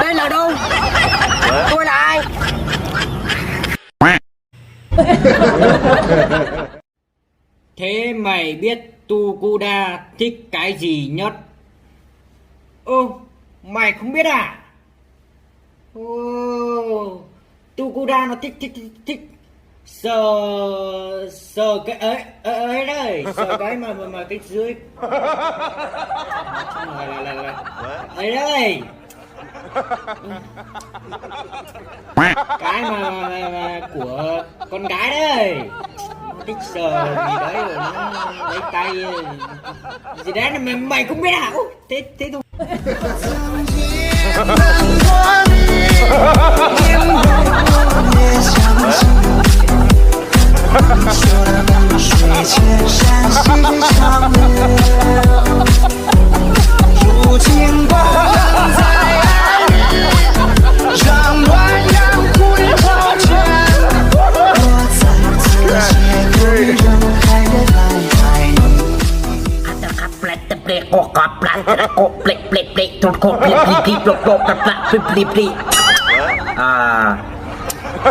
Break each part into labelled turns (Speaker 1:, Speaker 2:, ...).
Speaker 1: Đây là đâu? Tôi là ai? Thế mày biết Tukuda thích cái gì nhất? Ô, mày không biết à? Ô, Tukuda nó thích sờ cái ấy đấy, sờ cái mà cái dưới ấy đấy, cái mà của con gái đấy, nó thích sờ gì đấy rồi nó lấy tay gì đấy là mày không biết à? Thế thôi.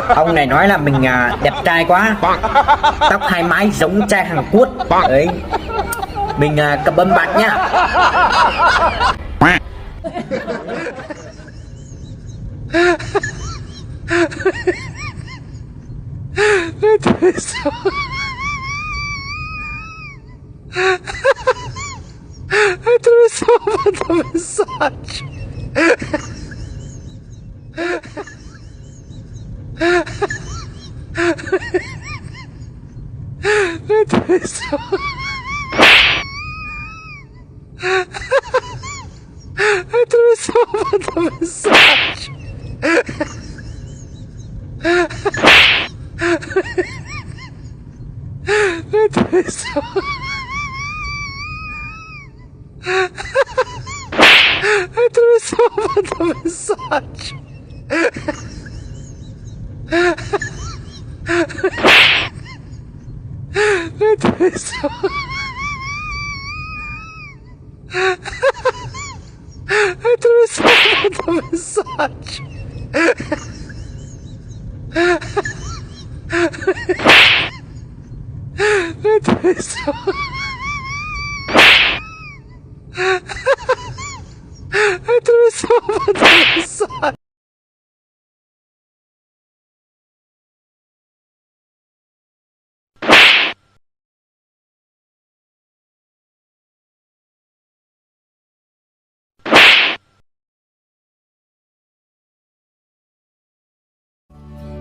Speaker 2: Ông này nói là mình đẹp trai quá, tóc hai mái giống trai Hàn Quốc ấy, mình cầm âm bạc nhá.
Speaker 3: Atravessou a mensagem. Atravessou. Atravessou a mensagem. Atravessou. Atravessou a mensagem. Atravessou. Atravessou a mensagem. Atravessou. Atravessou a mensagem.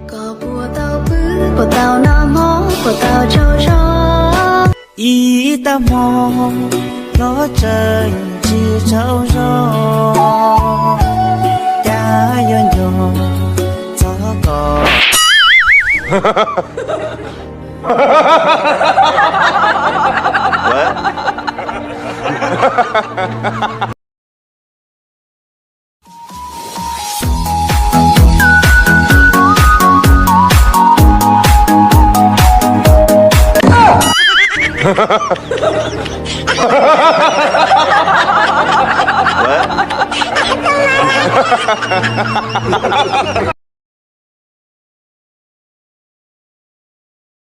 Speaker 4: Có bùa tao bứ, bùa tao nam mô, bùa tao châu châu.
Speaker 5: Ý ta mong nó trời chỉ châu châu. Cha yon yon gió cỏ.